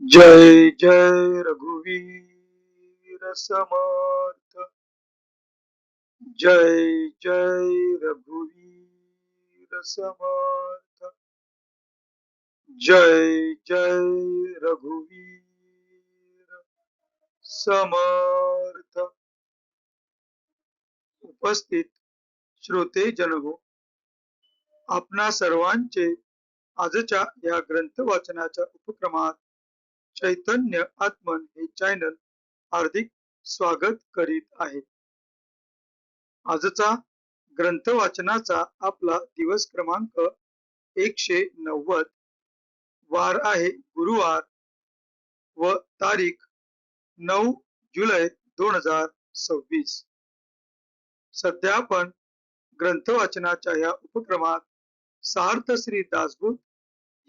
जय जय रघुवीर समर्थ। जय जय रघुवीर समर्थ। जय जय रघुवीर समर्थ। उपस्थित श्रोते जन हो, आपणा सर्वांचे आजच्या या ग्रंथ वाचनाच्या उपक्रमात चैतन्य आत्मन हे चॅनल हार्दिक स्वागत करीत आहे। आजचा ग्रंथ वाचनाचा आपला दिवस क्रमांक 190, वार आहे गुरुवार व तारीख 9 जुलै 2026। सध्या आपण ग्रंथ वाचनाच्या या उपक्रमात सार्थ श्री दासबोध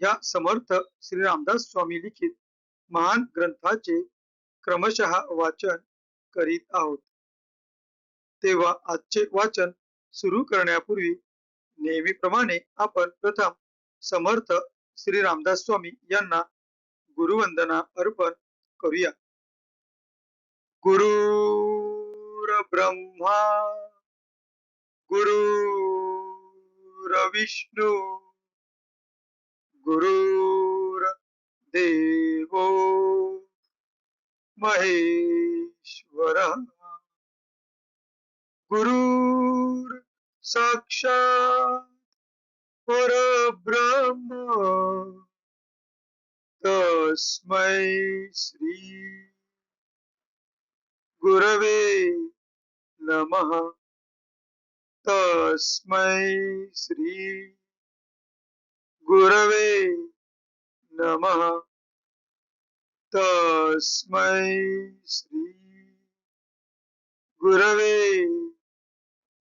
या समर्थ श्री रामदास स्वामी लिखित महान ग्रंथाचे क्रमशः वाचन करीत आहोत। तेव्हा आजचे वाचन सुरू करण्यापूर्वी नेहमीप्रमाणे आपण प्रथम समर्थ श्री रामदास स्वामी यांना गुरुवंदना अर्पण करूया। गुरुर ब्रह्मा गुरुर विष्णू गुरुर देवो महेश्वरः गुरुर साक्षात परब्रह्म तस्मै श्री गुरवे नमः। तस्मै श्री गुरवे नमः। तस्मै श्री गुरवे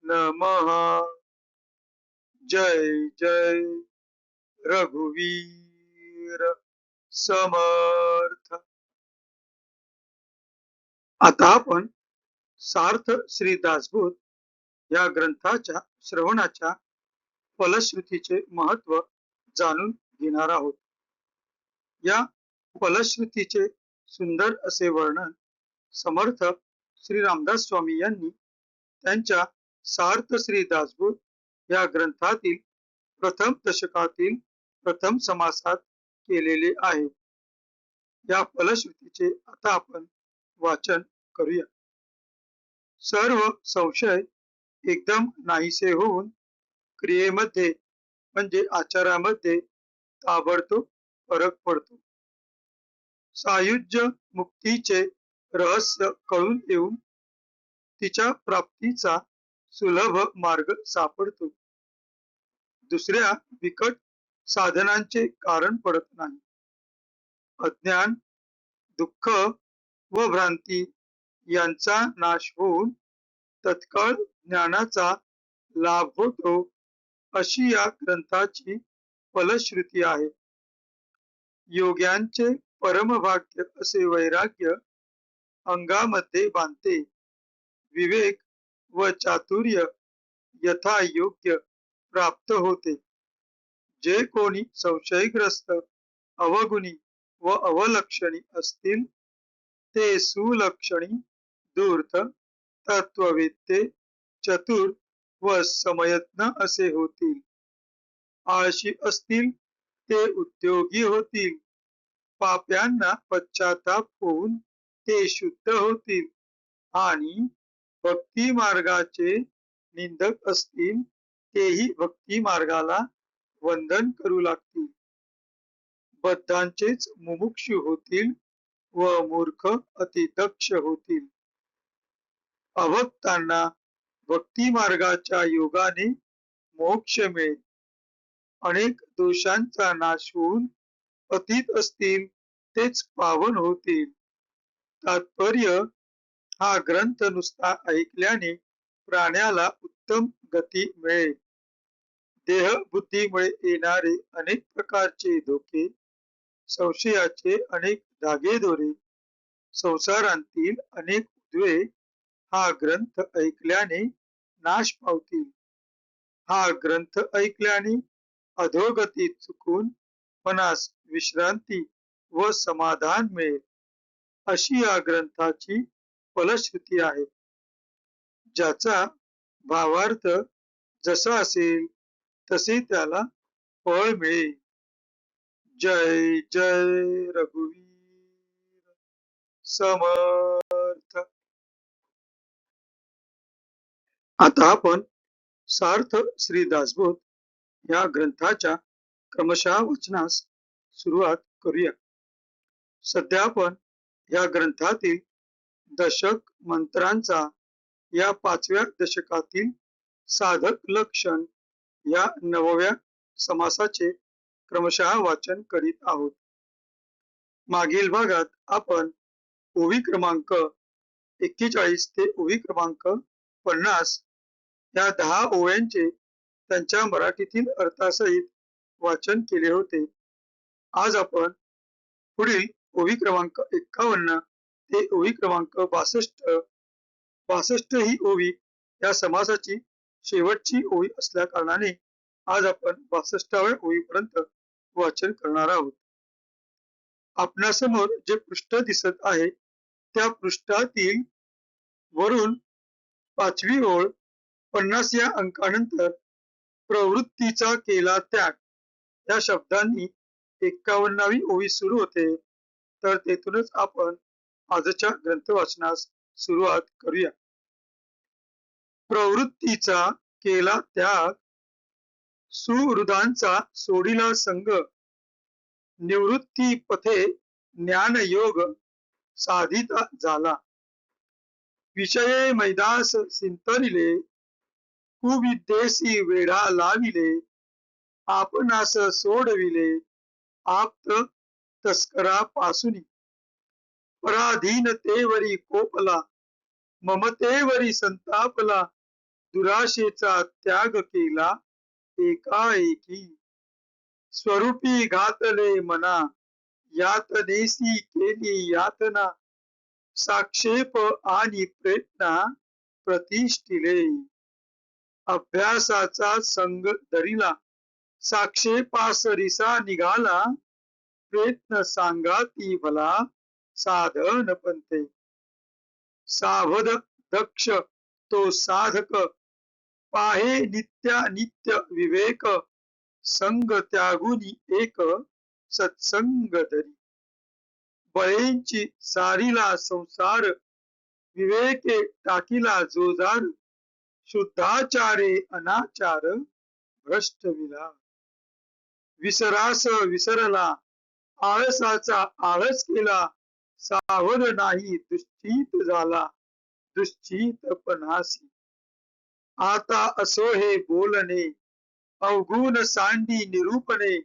नमः। जय जय रघुवीर समर्थ। आता आपण सार्थ श्री दासबोध या ग्रंथाच्या श्रवणाच्या फलश्रुतीचे महत्व जाणून घेणार आहोत। या फलश्रुतीचे सुंदर असे वर्णन समर्थ श्री रामदास स्वामी यांनी त्यांच्या सार्थ श्री दासबोध या ग्रंथातील प्रथम दशकातील प्रथम समासात केलेले आहे। या फलश्रुतीचे आता आपण वाचन करूया। सर्व संशय एकदम नाहीसे होऊन क्रियेमध्ये म्हणजे आचारामध्ये ताबडतोब फरक पडतो। सायुज्य मुक्तीचे रहस्य कळून येऊन तिच्या प्राप्तीचा सुलभ मार्ग सापडतो। दुसऱ्या विकट साधनांचे कारण पडत नाही। अज्ञान, दुःख व भ्रांती यांचा नाश होऊन तत्काळ ज्ञानाचा लाभ होतो, अशी या ग्रंथाची फलश्रुती आहे। योग्यांचे परमभाग्य असे वैराग्य अंगामध्ये बांधते। विवेक व चातुर्य यथायोग्य प्राप्त होते। जे कोणी संशयग्रस्त, अवगुणी व अवलक्षणी असतील ते सुलक्षणी, धूर्त, तत्ववेत्ते, चतुर व समयत्न असे होतील। आळशी असतील ते उद्योगी होतील। पाप्यांना पश्चाताप होऊन ते शुद्ध होतील आणि भक्ती मार्गाचे निंदक असतील तेही भक्ती मार्गाला वंदन करू लागतील। बद्धांचेच मुमुक्षु होतील व मूर्ख अतिदक्ष होतील। अभक्तांना भक्ती मार्गाच्या योगाने मोक्ष मिळेल। अनेक दोषांचा नाश होऊन पतित असतील तेच पावन होतील। तात्पर्य, हा ग्रंथ नुसता ऐकल्याने प्राण्याला उत्तम गती मिळेल। देह बुद्धीमुळे येणारे अनेक प्रकारचे धोके, संशयाचे अनेक धागेदोरे, संसारांतील अनेक उद्वे हा ग्रंथ ऐकल्याने नाश पावतील। हा ग्रंथ ऐकल्याने अधोगती चुकून मनास विश्रांती व समाधान मिळेल अशी या ग्रंथाची फलश्रुती आहे, ज्याचा भावार्थ जसा असेल तसे त्याला फळ मिळेल. जय जय रघुवीर समर्थ. आता आपण सार्थ श्री दासबोध या ग्रंथाच्या क्रमशः वाचनास सुरुवात करूया. सध्या आपण या ग्रंथातील दशक मंत्रांचा या 5व्या दशकातील साधक लक्षण या 9व्या समासाचे क्रमशः वाचन करीत आहोत. मागील भागात आपण ओवी क्रमांक 41 ते ओवी क्रमांक 50 या 10 ओव्यांचे त्यांच्या मराठीतील अर्थासहित वाचन केले होते. आज आपण पुढील ओवी क्रमांक 51 ते ओवी क्रमांक 62 ही ओवी या समासाची शेवटची ओवी असल्या कारणाने आज आपण 62व्या ओवीपर्यंत वाचन करणार आहोत. आपणासमोर जे पृष्ठ दिसत आहे त्या पृष्ठातील वरून 5वी ओळ 50 या अंकानंतर प्रवृत्तीचा केला त्याग या शब्दांनी 51वी ओवी सुरू होते. तर तेथूनच आपण आजच्या ग्रंथ वाचनास सुरुवात करूया. प्रवृत्तीचा केला त्याग, सुहृदांचा सोडिला संग, निवृत्ती पथे ज्ञान योग साधिता झाला. विषये मैदास सिंतरिले, कुविद्येसी वेढा लाविले, आपणास सोडविले आप्त तस्करा पासुनी. पराधीनतेवरी कोपला, ममतेवरी संतापला, दुराशेचा त्याग केला एकाएकी. स्वरूपी घातले मना, यातनेसी केली यातना, साक्षेप आणि प्रेरणा प्रतिष्ठिले. अभ्यासाचा संग धरिला, साक्षेपास रिसा निघाला, प्रयत्न सांगाती भला साधन पंथे. सावध दक्ष तो साधक, पाहे नित्यानित्य विवेक, संग त्यागुनी एक सत्संग धरी. बळेंची सारिला संसार, विवेके टाकिला जोजार, शुद्धाचारे अनाचार भ्रष्ट विला. विसरास विसरला, आळसाचा आळस केला, सावध नाही दुश्चित झाला, दुश्चितपणासी. आता असो हे बोलणे, अवगुण सांडी निरूपणे,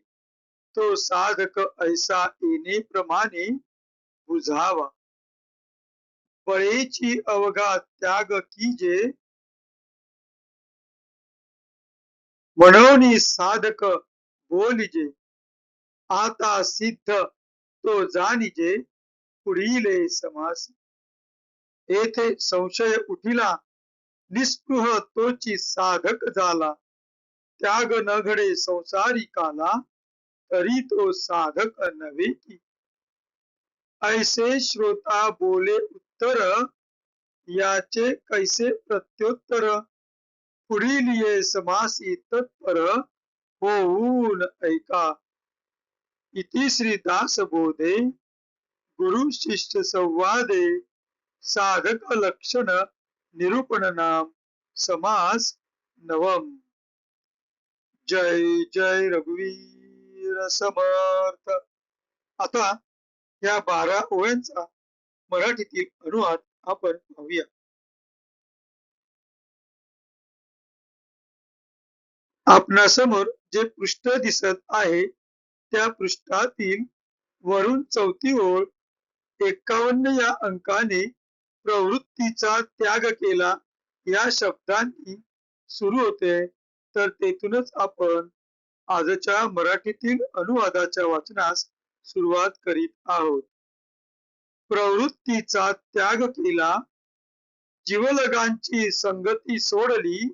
तो साधक ऐसा येणे प्रमाणे बुझावा. बळेची अवघा त्याग कीजे, म्हणून साधक बोलिजे. आता सिद्ध तो जाणिजे, पुढीले समास. येथे संशय उठिला, निस्पृह तोची साधक झाला. त्याग न घडे संसारिकाला, तरी तो साधक नव्हे की. ऐसे श्रोता बोले उत्तर, याचे कैसे प्रत्युत्तर. पुढील ये समासी तत्पर, होऊन ऐका. इति श्री दासबोधे गुरु शिष्य संवादे साधक लक्षण निरूपण नाम समास नवम. जय जय रघुवीर समर्थ. आता या 12 ओव्यांचा मराठीतील अनुवाद आपण पाहूया. आपणासमोर जे पृष्ठ दिसत आहे त्या पृष्ठातील वरून 4थी ओळ 51 या अंकाने प्रवृत्तीचा त्याग केला या शब्दांनी सुरू होते. तर तेथूनच आपण आजच्या मराठीतील अनुवादाच्या वाचनास सुरुवात करीत आहोत. प्रवृत्तीचा त्याग केला, जीवलगांची संगती सोडली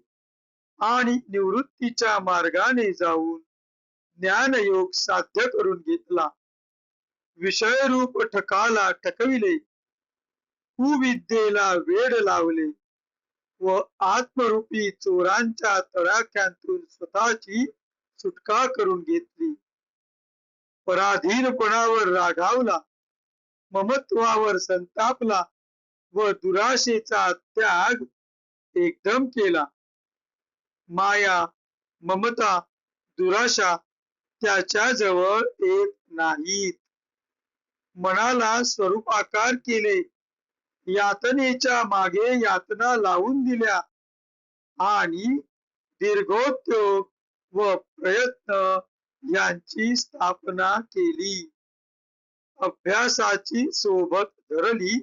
आणि निवृत्तीच्या मार्गाने जाऊन ज्ञानयोग साध्य करून घेतला. विषयरूप ठकाला ठकविले, कुविद्येला वेड लावले व आत्मरूपी चोरांच्या तडाख्यांतून स्वतःची सुटका करून घेतली. पराधीनपणावर रागावला, ममत्वावर संतापला व दुराशेचा त्याग एकदम केला. माया, ममता, दुराशा त्याच्याजवळ येत नाहीत. मनाला स्वरूपाकार केले, यातनेच्या मागे यातना लावून दिल्या आणि दीर्घोद्योग व प्रयत्न यांची स्थापना केली. अभ्यासाची सोबत धरली,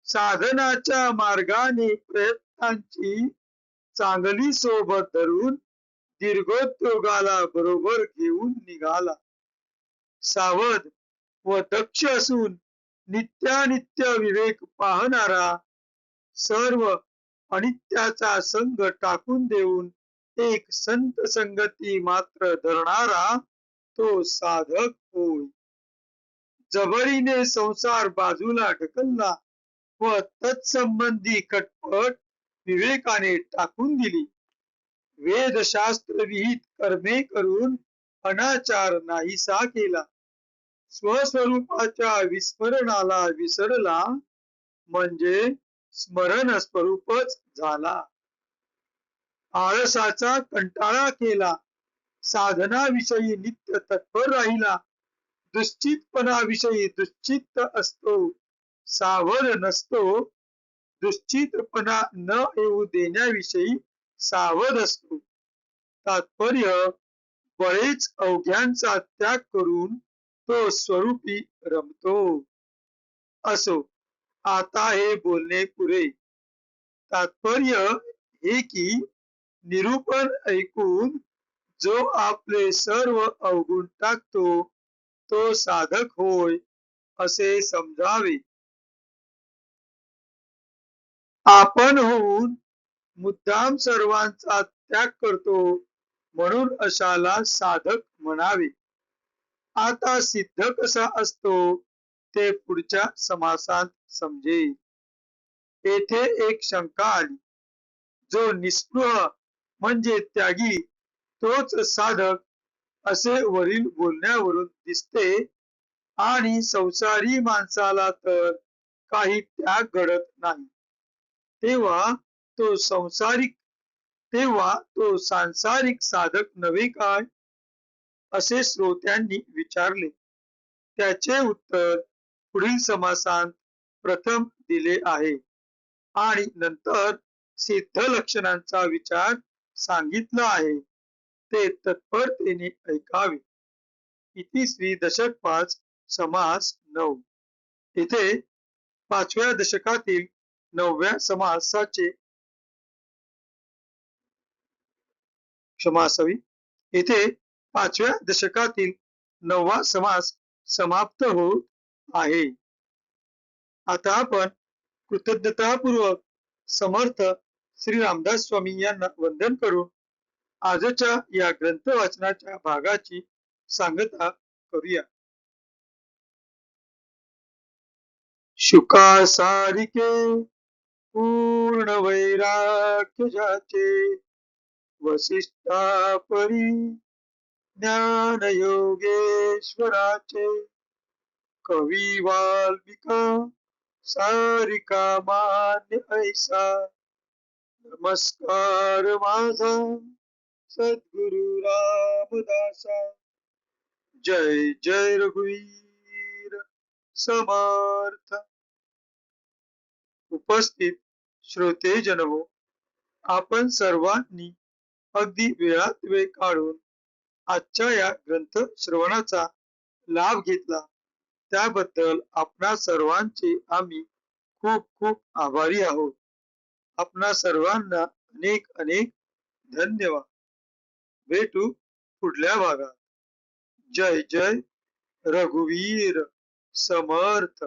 साधनाच्या मार्गाने प्रयत्नांची चांगली सोबत धरून दीर्घोद्योगाला बरोबर घेऊन निघाला. सावध व दक्ष असून नित्यानित्य विवेक पाहणारा, सर्व अनित्याचा संग टाकून देऊन एक संत संगती मात्र धरणारा तो साधक होय. जबरीने संसार बाजूला ढकलला व तत्संबंधी खटपट विवेकाने टाकून दिली. वेदशास्त्र विहित कर्मे करून अनाचार नाहीसा केला. स्वस्वरूपाच्या विस्मरणाला विसरला म्हणजे स्मरण स्वरूपच झाला. आळसाचा कंटाळा केला, साधनाविषयी नित्य तत्पर राहिला, दुश्चितपणाविषयी दुश्चित्त असतो, सावध नसतो, दुश्चितपणा न येऊ देण्याविषयी सावध असतो. तात्पर्य, बरेच अवघ्यांचा त्याग करून तो स्वरूपी रमतो. असो, आता हे बोलणे पुरे. तात्पर्य हे की निरूपण ऐकून जो आपले सर्व अवगुण टाकतो तो साधक होय असे समजावे. आपण होऊन मुद्दाम सर्वांचा त्याग करतो म्हणून अशाला साधक म्हणावे. आता सिद्ध कसा असतो ते पुढच्या समासात समजेल. येथे एक शंका आली. जो निस्पृह म्हणजे त्यागी तोच साधक असे वरील बोलण्यावरून दिसते आणि संसारी माणसाला तर काही त्याग घडत नाही, तेव्हा तो सांसारिक साधक नव्हे काय, असे श्रोत्यांनी विचारले. त्याचे उत्तर पुढील समासात प्रथम दिले आहे आणि नंतर सिद्ध लक्षणांचा विचार सांगितला आहे, ते तत्परतेने ऐकावे. इति श्री दशक 5 समास 9. इथे 5व्या दशकातील 9व्या समासाचे क्षमासावी इथे 5व्या दशकातील 9वा समास समाप्त होत आहे. आता आपण कृतज्ञतापूर्वक समर्थ श्री रामदास स्वामी यांना वंदन करून आजच्या या ग्रंथ वाचनाच्या भागाची सांगता करूया. शुका सारिके पूर्ण वैराग्य जाचे, वसिष्ठा परी ज्ञान योगेश्वराचे, कवी वाल्मिका सारिका मान्य ऐसा, नमस्कार माझा सद्गुरु रामदासा. जय जय रघुवीर समर्थ. उपस्थित श्रोते जनहो, आपण सर्वांनी अगदी वेळात वेळ काढून आजच्या या ग्रंथ श्रवणाचा लाभ घेतला, त्याबद्दल आपणा सर्वांचे आम्ही खूप खूप आभारी आहोत. आपणा सर्वांना अनेक अनेक धन्यवाद. भेटू पुढल्या भागात. जय जय रघुवीर समर्थ.